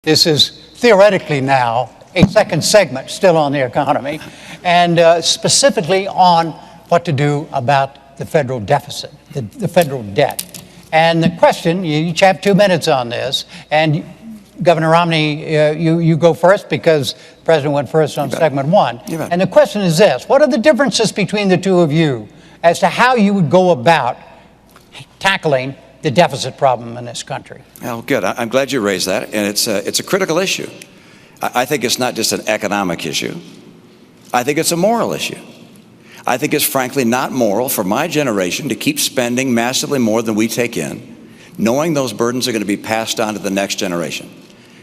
This is theoretically now a second segment still on the economy, and specifically on what to do about the federal deficit, the federal debt. And the question, you each have 2 minutes on this, and Governor Romney, you go first because the President went first on segment one. And the question is this: what are the differences between the two of you as to how you would go about tackling the deficit problem in this country? Well, good. I'm glad you raised that, and it's a critical issue. I think it's not just an economic issue. I think it's a moral issue. I think it's frankly not moral for my generation to keep spending massively more than we take in, knowing those burdens are going to be passed on to the next generation.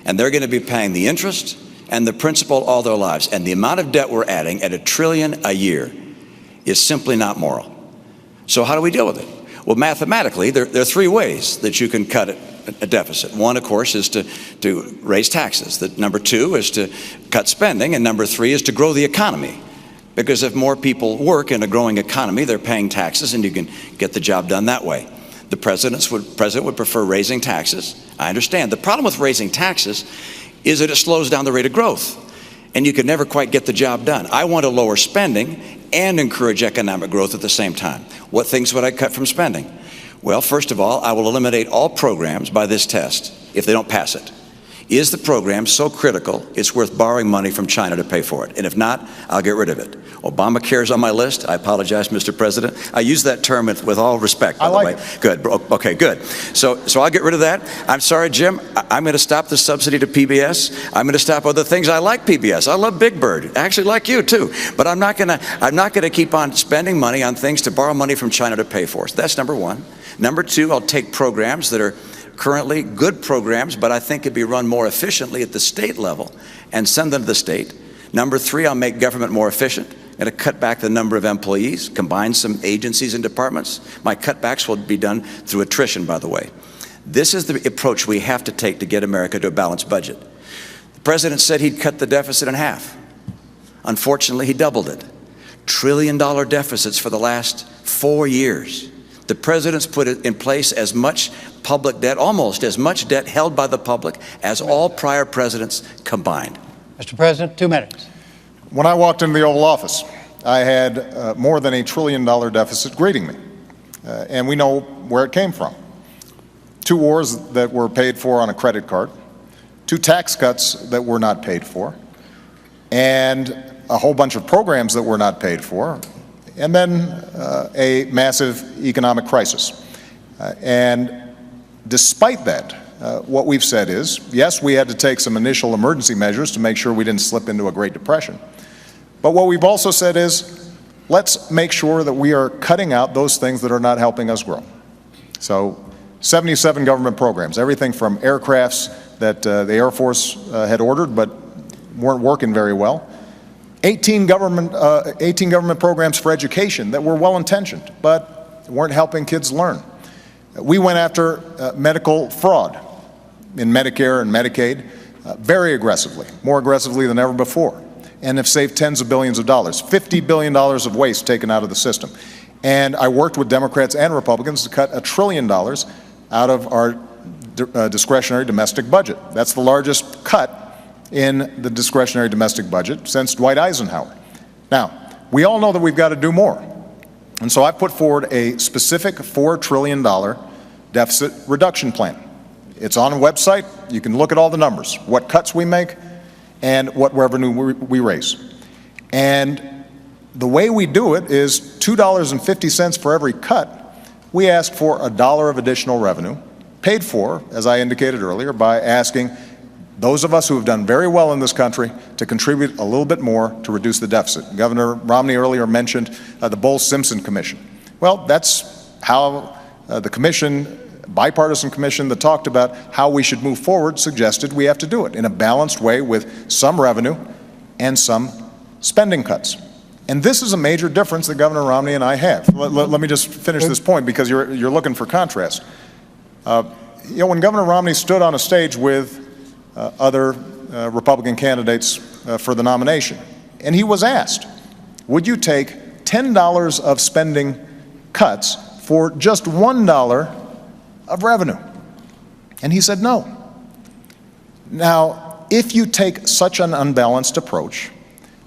And they're going to be paying the interest and the principal all their lives. And the amount of debt we're adding at $1 trillion a year is simply not moral. So how do we deal with it? Well, mathematically, there are three ways that you can cut a deficit. One, of course, is to raise taxes. Number two is to cut spending. And number three is to grow the economy. Because if more people work in a growing economy, they're paying taxes, and you can get the job done that way. The president would prefer raising taxes. I understand. The problem with raising taxes is that it slows down the rate of growth, and you can never quite get the job done. I want to lower spending and encourage economic growth at the same time. What things would I cut from spending? Well, first of all, I will eliminate all programs by this test if they don't pass it. Is the program so critical it's worth borrowing money from China to pay for it? And if not, I'll get rid of it. Obamacare is on my list. I apologize, Mr. President. I use that term with all respect, by the way. Good. Okay, good. So I'll get rid of that. I'm sorry, Jim. I'm going to stop the subsidy to PBS. I'm going to stop other things. I like PBS. I love Big Bird. I actually like you too. But I'm not going to keep on spending money on things to borrow money from China to pay for. So that's number one. Number two, I'll take programs that are currently good programs, but I think could be run more efficiently at the state level and send them to the state. Number three, I'll make government more efficient. I'm going to cut back the number of employees, combine some agencies and departments. My cutbacks will be done through attrition, by the way. This is the approach we have to take to get America to a balanced budget. The president said he'd cut the deficit in half. Unfortunately, he doubled it. $1 trillion deficits for the last 4 years. The president's put in place as much public debt, almost as much debt held by the public as all prior presidents combined. Mr. President, 2 minutes. When I walked into the Oval Office, I had more than $1 trillion deficit greeting me. And we know where it came from. 2 wars that were paid for on a credit card, 2 tax cuts that were not paid for, and a whole bunch of programs that were not paid for, and then a massive economic crisis. And despite that, what we've said is, yes, we had to take some initial emergency measures to make sure we didn't slip into a Great Depression. But what we've also said is, let's make sure that we are cutting out those things that are not helping us grow. So 77 government programs, everything from aircrafts that the Air Force had ordered but weren't working very well, 18 government programs for education that were well-intentioned but weren't helping kids learn. We went after medical fraud in Medicare and Medicaid very aggressively, more aggressively than ever before, and have saved tens of billions of dollars, $50 billion of waste taken out of the system. And I worked with Democrats and Republicans to cut $1 trillion out of our discretionary domestic budget. That's the largest cut in the discretionary domestic budget since Dwight Eisenhower. Now, we all know that we've got to do more. And so I put forward a specific $4 trillion deficit reduction plan. It's on a website. You can look at all the numbers, what cuts we make and what revenue we raise. And the way we do it is $2.50 for every cut. We ask for $1 of additional revenue, paid for, as I indicated earlier, by asking those of us who have done very well in this country to contribute a little bit more to reduce the deficit. Governor Romney earlier mentioned the Bowles-Simpson Commission. Well, that's how the commission, bipartisan commission that talked about how we should move forward, suggested we have to do it in a balanced way with some revenue and some spending cuts. And this is a major difference that Governor Romney and I have. Let me just finish this point because you're looking for contrast. When Governor Romney stood on a stage with other Republican candidates for the nomination, and he was asked, would you take $10 of spending cuts for just $1 of revenue? And he said no. Now, if you take such an unbalanced approach,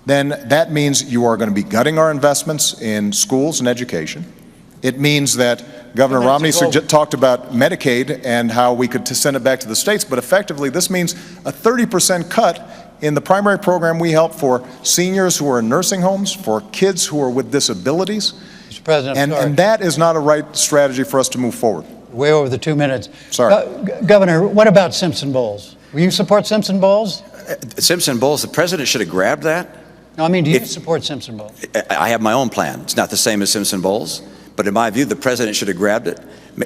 then that means you are going to be gutting our investments in schools and education. It means that Governor Romney talked about Medicaid and how we could send it back to the states, but effectively this means a 30% cut in the primary program we help for seniors who are in nursing homes, for kids who are with disabilities. Mr. President, and that is not a right strategy for us to move forward. Way over the 2 minutes. Sorry. Governor, what about Simpson Bowles? Will you support Simpson Bowles? Simpson Bowles, the president should have grabbed that. No, I mean, do you support Simpson Bowles? I have my own plan. It's not the same as Simpson Bowles, but in my view, the president should have grabbed it.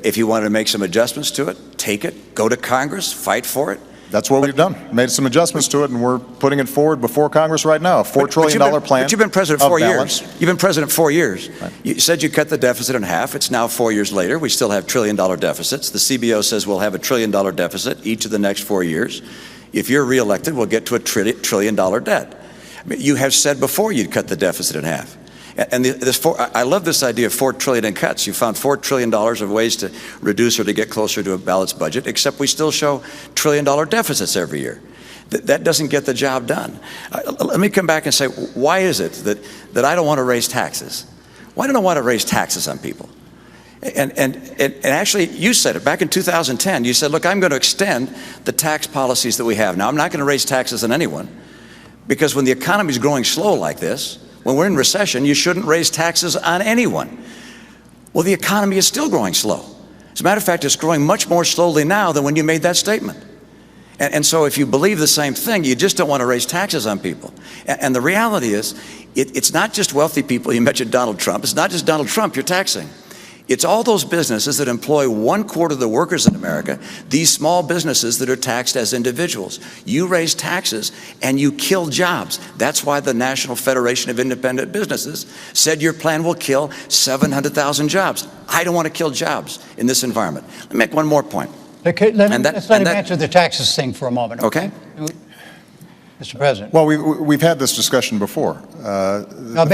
If he wanted to make some adjustments to it, take it, go to Congress, fight for it. That's what we've done. Made some adjustments to it, and we're putting it forward before Congress right now. A $4 trillion plan. But you've been president 4 balance. years. You've been president 4 years. Right. You said you cut the deficit in half. It's now 4 years later. We still have $1 trillion deficits. The CBO says we'll have $1 trillion deficit each of the next 4 years. If you're reelected, we'll get to $1 trillion debt. I mean, you have said before you'd cut the deficit in half. And I love this idea of $4 trillion in cuts. You found $4 trillion of ways to reduce or to get closer to a balanced budget, except we still show $1 trillion deficits every year. That doesn't get the job done. Let me come back and say, why is it that I don't want to raise taxes? Why don't I want to raise taxes on people? And actually, you said it back in 2010. You said, look, I'm going to extend the tax policies that we have. Now, I'm not going to raise taxes on anyone, because when the economy is growing slow like this, when we're in recession, you shouldn't raise taxes on anyone. Well, the economy is still growing slow. As a matter of fact, it's growing much more slowly now than when you made that statement. And so if you believe the same thing, you just don't want to raise taxes on people. And the reality is, it's not just wealthy people. You mentioned Donald Trump. It's not just Donald Trump you're taxing. It's all those businesses that employ 1/4 of the workers in America, these small businesses that are taxed as individuals. You raise taxes and you kill jobs. That's why the National Federation of Independent Businesses said your plan will kill 700,000 jobs. I don't want to kill jobs in this environment. Let me make one more point. Let's let him answer the taxes thing for a moment. Okay. Mr. President. Well, we've had this discussion before. About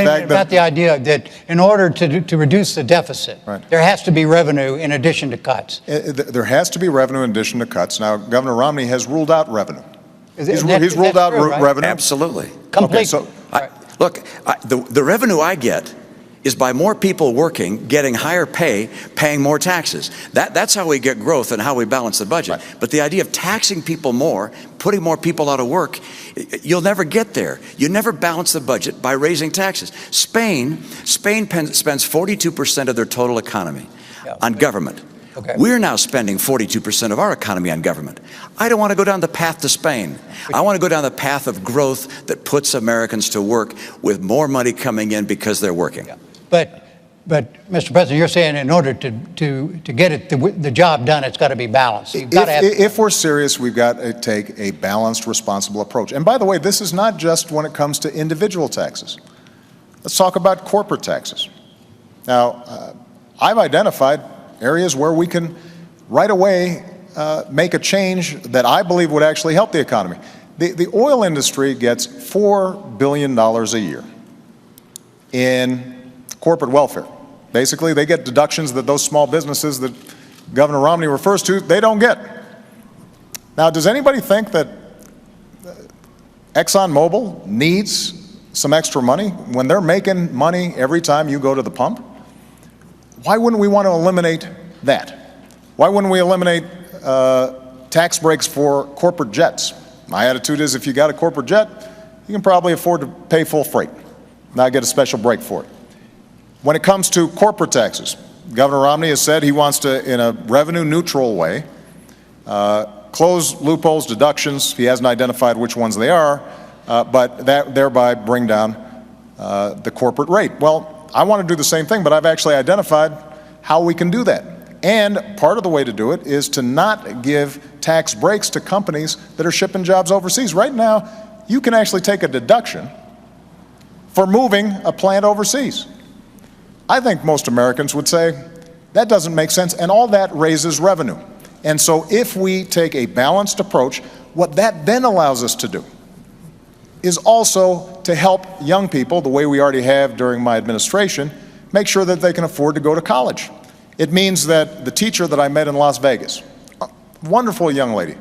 the idea that in order to reduce the deficit, right, there has to be revenue in addition to cuts. There has to be revenue in addition to cuts. Now, Governor Romney has ruled out revenue. He's ruled out revenue. Absolutely. Completely. Okay, so look, the revenue I get is by more people working, getting higher pay, paying more taxes. That's how we get growth and how we balance the budget. Right. But the idea of taxing people more, putting more people out of work, you'll never get there. You never balance the budget by raising taxes. Spain spends 42% of their total economy on government. Okay. We're now spending 42% of our economy on government. I don't want to go down the path to Spain. I want to go down the path of growth that puts Americans to work with more money coming in because they're working. Yeah. But Mr. President, you're saying in order to get the job done, it's got to be balanced. If we're serious, we've got to take a balanced, responsible approach. And by the way, this is not just when it comes to individual taxes. Let's talk about corporate taxes. Now, I've identified areas where we can right away make a change that I believe would actually help the economy. The oil industry gets $4 billion a year in corporate welfare. Basically, they get deductions that those small businesses that Governor Romney refers to, they don't get. Now, does anybody think that ExxonMobil needs some extra money when they're making money every time you go to the pump? Why wouldn't we want to eliminate that? Why wouldn't we eliminate tax breaks for corporate jets? My attitude is if you got a corporate jet, you can probably afford to pay full freight, not get a special break for it. When it comes to corporate taxes, Governor Romney has said he wants to, in a revenue-neutral way, close loopholes, deductions. He hasn't identified which ones they are, but thereby bring down the corporate rate. Well, I want to do the same thing, but I've actually identified how we can do that. And part of the way to do it is to not give tax breaks to companies that are shipping jobs overseas. Right now, you can actually take a deduction for moving a plant overseas. I think most Americans would say that doesn't make sense, and all that raises revenue. And so if we take a balanced approach, what that then allows us to do is also to help young people, the way we already have during my administration, make sure that they can afford to go to college. It means that the teacher that I met in Las Vegas, a wonderful young lady,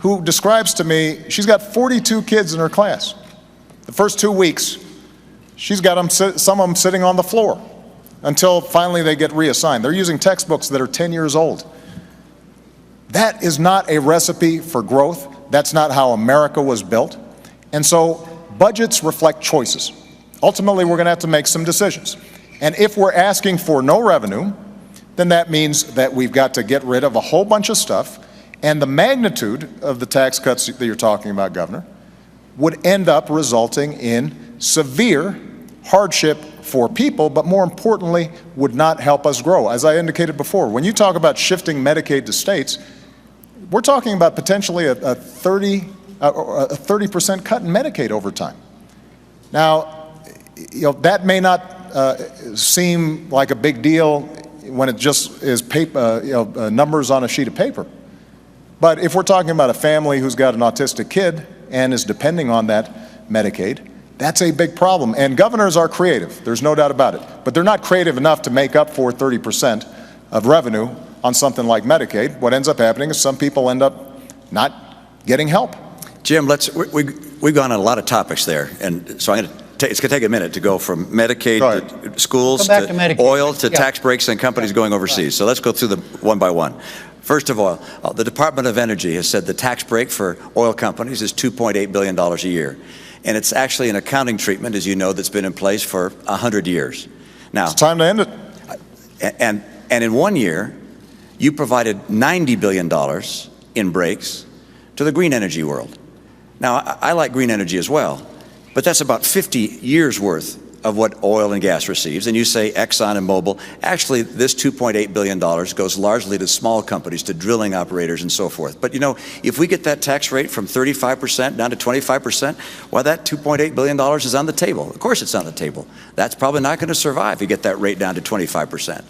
who describes to me she's got 42 kids in her class. The first 2 weeks, she's got them, some of them sitting on the floor until finally they get reassigned. They're using textbooks that are 10 years old. That is not a recipe for growth. That's not how America was built. And so budgets reflect choices. Ultimately, we're going to have to make some decisions. And if we're asking for no revenue, then that means that we've got to get rid of a whole bunch of stuff. And the magnitude of the tax cuts that you're talking about, Governor, would end up resulting in severe hardship for people, but more importantly, would not help us grow. As I indicated before, when you talk about shifting Medicaid to states, we're talking about potentially a 30% cut in Medicaid over time. Now, that may not seem like a big deal when it just is paper, numbers on a sheet of paper. But if we're talking about a family who's got an autistic kid and is depending on that Medicaid, that's a big problem. And governors are creative, there's no doubt about it. But they're not creative enough to make up for 30% of revenue on something like Medicaid. What ends up happening is some people end up not getting help. Jim, we've gone on a lot of topics there, and so it's going to take a minute to go from Medicaid to schools to oil to tax breaks and companies going overseas. So let's go through them one by one. First of all, the Department of Energy has said the tax break for oil companies is $2.8 billion a year. And it's actually an accounting treatment, as you know, that's been in place for 100 years. Now, it's time to end it. And in 1 year, you provided $90 billion in breaks to the green energy world. Now, I like green energy as well, but that's about 50 years worth of what oil and gas receives. And you say Exxon and Mobil. Actually, this $2.8 billion goes largely to small companies, to drilling operators and so forth. But if we get that tax rate from 35% down to 25%, well, that $2.8 billion is on the table. Of course it's on the table. That's probably not going to survive if you get that rate down to 25%.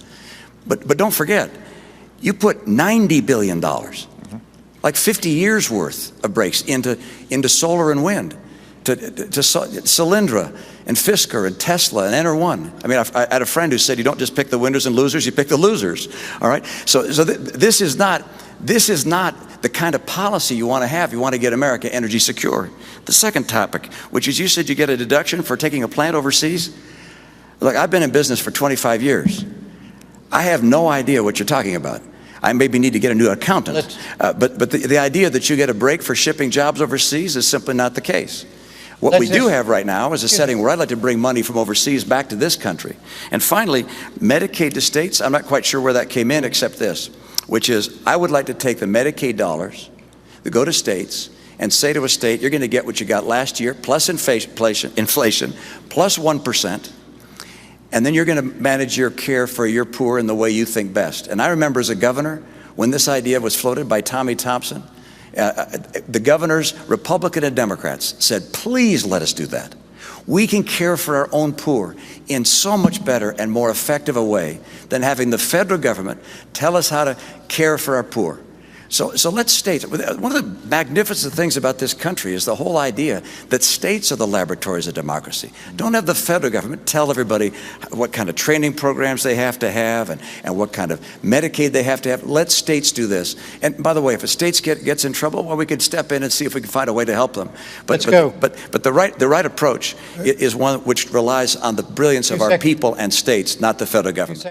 But don't forget, you put $90 billion, like 50 years worth of breaks into solar and wind, to Solyndra and Fisker and Tesla and Enter1. I mean, I had a friend who said you don't just pick the winners and losers, you pick the losers. All right. So this is not the kind of policy you want to have. You want to get America energy secure. The second topic, which is you said you get a deduction for taking a plant overseas. Look, I've been in business for 25 years. I have no idea what you're talking about. I maybe need to get a new accountant. But the idea that you get a break for shipping jobs overseas is simply not the case. What we do have right now is a setting where I'd like to bring money from overseas back to this country. And finally, Medicaid to states, I'm not quite sure where that came in except this, which is I would like to take the Medicaid dollars that go to states and say to a state, you're going to get what you got last year, plus inflation, plus 1%, and then you're going to manage your care for your poor in the way you think best. And I remember as a governor, when this idea was floated by Tommy Thompson, the governors, Republican and Democrats, said, please let us do that. We can care for our own poor in so much better and more effective a way than having the federal government tell us how to care for our poor. So let's states. One of the magnificent things about this country is the whole idea that states are the laboratories of democracy. Don't have the federal government tell everybody what kind of training programs they have to have and what kind of Medicaid they have to have. Let states do this. And by the way, if a state gets in trouble, well, we can step in and see if we can find a way to help them. But the right approach is one which relies on the brilliance of our people and states, not the federal government.